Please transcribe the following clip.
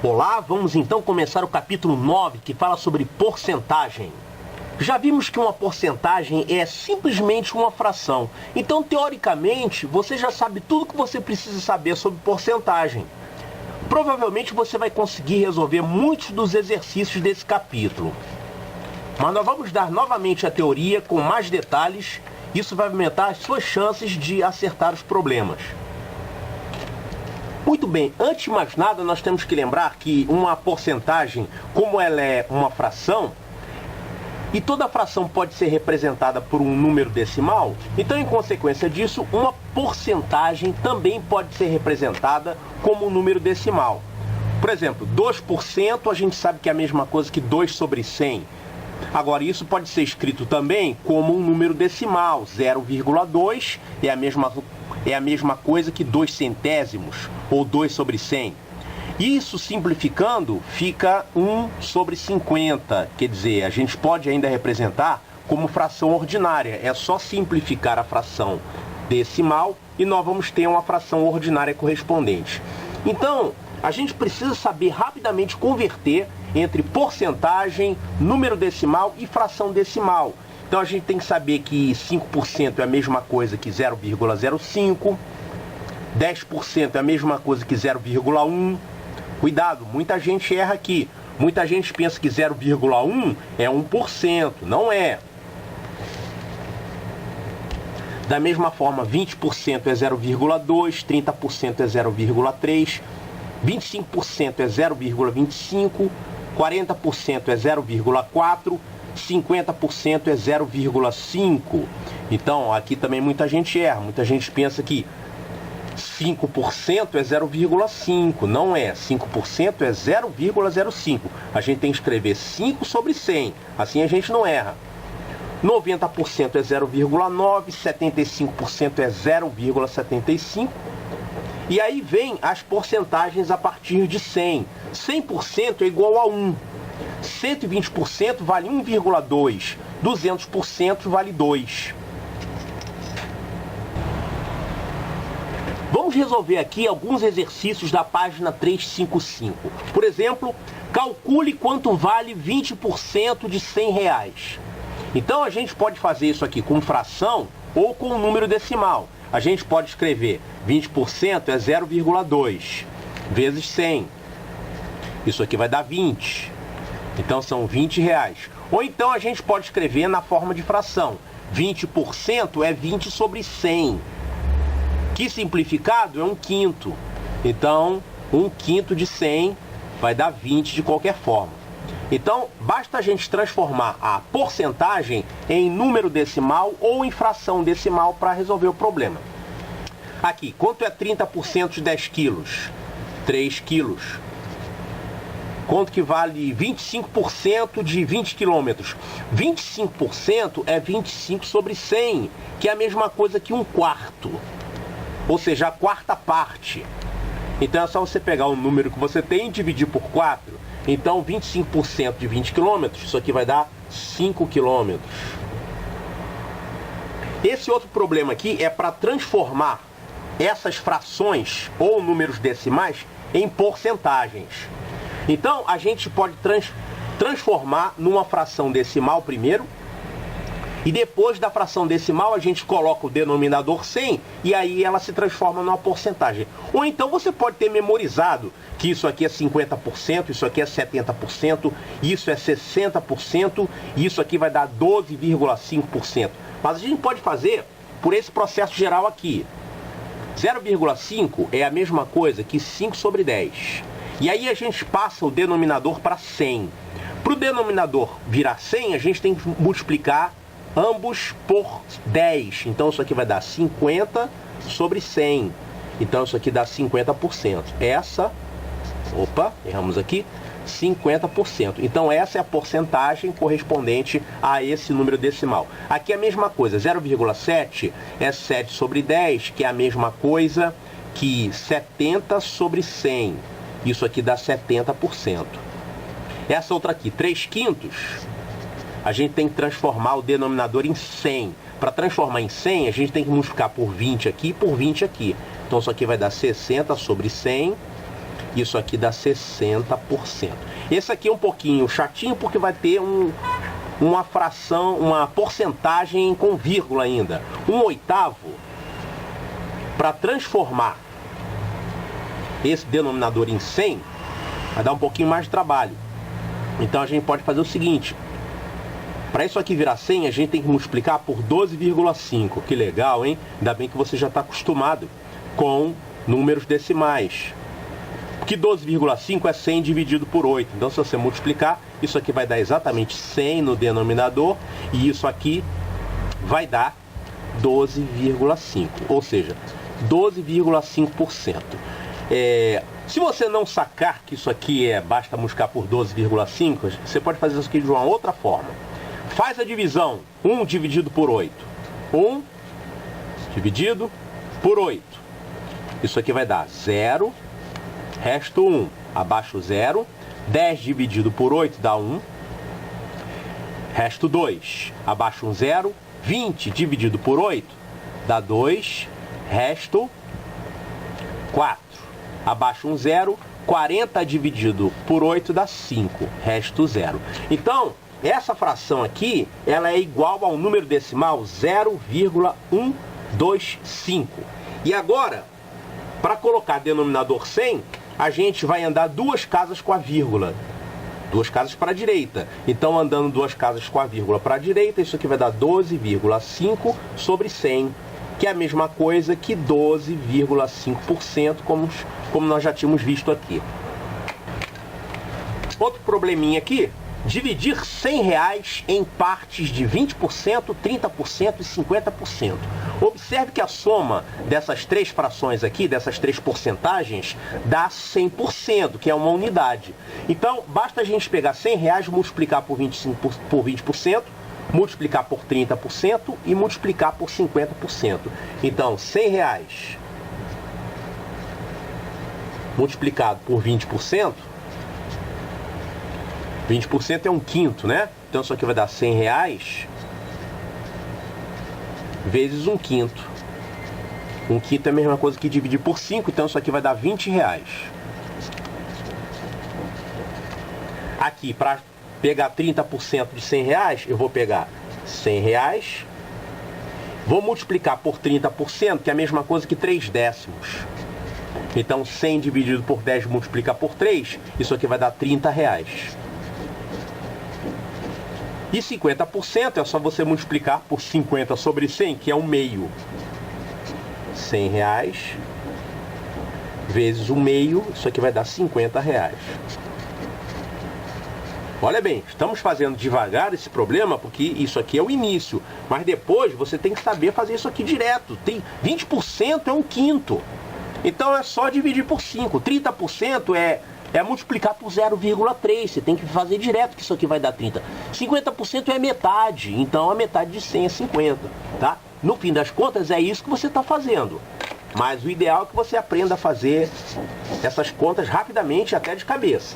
Olá, vamos então começar o capítulo 9, que fala sobre porcentagem. Já vimos que uma porcentagem é simplesmente uma fração. Então, teoricamente, você já sabe tudo que você precisa saber sobre porcentagem. Provavelmente você vai conseguir resolver muitos dos exercícios desse capítulo. Mas nós vamos dar novamente a teoria com mais detalhes. Isso vai aumentar as suas chances de acertar os problemas. Muito bem, antes de mais nada, nós temos que lembrar que uma porcentagem, como ela é uma fração, e toda fração pode ser representada por um número decimal, então, em consequência disso, uma porcentagem também pode ser representada como um número decimal. Por exemplo, 2% a gente sabe que é a mesma coisa que 2 sobre 100. Agora, isso pode ser escrito também como um número decimal. 0,2 é a mesma coisa que 2 centésimos, ou 2 sobre 100. Isso, simplificando, fica 1 sobre 50. Quer dizer, a gente pode ainda representar como fração ordinária. É só simplificar a fração decimal e nós vamos ter uma fração ordinária correspondente. Então, a gente precisa saber rapidamente converter entre porcentagem, número decimal e fração decimal. Então, a gente tem que saber que 5% é a mesma coisa que 0,05, 10% é a mesma coisa que 0,1. Cuidado, muita gente erra aqui. Muita gente pensa que 0,1 é 1%. Não é. Da mesma forma, 20% é 0,2, 30% é 0,3, 25% é 0,25, 40% é 0,4, 50% é 0,5. Então, aqui também muita gente erra. Muita gente pensa que 5% é 0,5. Não é. 5% é 0,05. A gente tem que escrever 5 sobre 100. Assim a gente não erra. 90% é 0,9. 75% é 0,75. E aí vem as porcentagens a partir de 100. 100% é igual a 1. 120% vale 1,2. 200% vale 2. Vamos resolver aqui alguns exercícios da página 355. Por exemplo, calcule quanto vale 20% de R$100. Então a gente pode fazer isso aqui com fração ou com um número decimal. A gente pode escrever 20% é 0,2 vezes 100. Isso aqui vai dar 20. Então são R$20. Ou então a gente pode escrever na forma de fração. 20% é 20 sobre 100. Que simplificado é 1/5. Então, 1/5 de 100 vai dar 20 de qualquer forma. Então, basta a gente transformar a porcentagem em número decimal ou em fração decimal para resolver o problema. Aqui, quanto é 30% de 10 quilos? 3 quilos. Quanto que vale 25% de 20 quilômetros? 25% é 25 sobre 100, que é a mesma coisa que 1/4. Ou seja, a quarta parte. Então é só você pegar o número que você tem e dividir por 4. Então 25% de 20 km, isso aqui vai dar 5 km. Esse outro problema aqui é para transformar essas frações ou números decimais em porcentagens. Então a gente pode transformar numa fração decimal primeiro. E depois da fração decimal, a gente coloca o denominador 100 e aí ela se transforma numa porcentagem. Ou então você pode ter memorizado que isso aqui é 50%, isso aqui é 70%, isso é 60%, e isso aqui vai dar 12,5%. Mas a gente pode fazer por esse processo geral aqui. 0,5 é a mesma coisa que 5 sobre 10. E aí a gente passa o denominador para 100. Para o denominador virar 100, a gente tem que multiplicar ambos por 10. Então isso aqui vai dar 50 sobre 100. Então isso aqui dá 50%. Erramos aqui, 50%. Então essa é a porcentagem correspondente a esse número decimal. Aqui é a mesma coisa, 0,7 é 7 sobre 10, que é a mesma coisa que 70 sobre 100. Isso aqui dá 70%. Essa outra aqui, 3/5, a gente tem que transformar o denominador em 100. Para transformar em 100, a gente tem que multiplicar por 20 aqui e por 20 aqui. Então isso aqui vai dar 60 sobre 100. isso aqui dá 60%. Esse aqui é um pouquinho chatinho porque vai ter uma fração, uma porcentagem com vírgula ainda. 1/8, para transformar esse denominador em 100, vai dar um pouquinho mais de trabalho. Então a gente pode fazer o seguinte: para isso aqui virar 100, a gente tem que multiplicar por 12,5. Que legal, hein? Ainda bem que você já está acostumado com números decimais. Porque 12,5 é 100 dividido por 8. Então, se você multiplicar, isso aqui vai dar exatamente 100 no denominador. E isso aqui vai dar 12,5. Ou seja, 12,5%. Se você não sacar que isso aqui basta multiplicar por 12,5, você pode fazer isso aqui de uma outra forma. Faz a divisão. 1 dividido por 8. 1 dividido por 8. Isso aqui vai dar 0, resto 1. Abaixo 0. 10 dividido por 8 dá 1. Resto 2. Abaixo um 0. 20 dividido por 8 dá 2. Resto 4. Abaixo um 0. 40 dividido por 8 dá 5. Resto 0. Então, essa fração aqui, ela é igual ao número decimal 0,125. E agora, para colocar denominador 100, a gente vai andar 2 casas com a vírgula. 2 casas para a direita. Então, andando 2 casas com a vírgula para a direita, isso aqui vai dar 12,5 sobre 100, que é a mesma coisa que 12,5%, como nós já tínhamos visto aqui. Outro probleminha aqui: dividir R$100 em partes de 20%, 30% e 50%. Observe que a soma dessas 3 frações aqui, dessas 3 porcentagens, dá 100%, que é uma unidade. Então, basta a gente pegar R$100, multiplicar por 20%, multiplicar por 30% e multiplicar por 50%. Então, R$100 multiplicado por 20%, 20% é 1/5, né? Então isso aqui vai dar R$100 vezes 1/5. 1/5 é a mesma coisa que dividir por 5, então isso aqui vai dar R$20. Aqui, para pegar 30% de R$100, eu vou pegar R$100, vou multiplicar por 30%, que é a mesma coisa que 3/10. Então 100 dividido por 10 multiplica por 3, isso aqui vai dar R$30. E 50% é só você multiplicar por 50 sobre 100, que é 1/2. R$100 vezes 1/2, isso aqui vai dar R$50. Olha bem, estamos fazendo devagar esse problema, porque isso aqui é o início. Mas depois você tem que saber fazer isso aqui direto. 20% é 1/5. Então é só dividir por 5. 30% é multiplicar por 0,3. Você tem que fazer direto, que isso aqui vai dar 30. 50% é metade. Então a metade de 100 é 50. Tá? No fim das contas, é isso que você está fazendo. Mas o ideal é que você aprenda a fazer essas contas rapidamente, até de cabeça.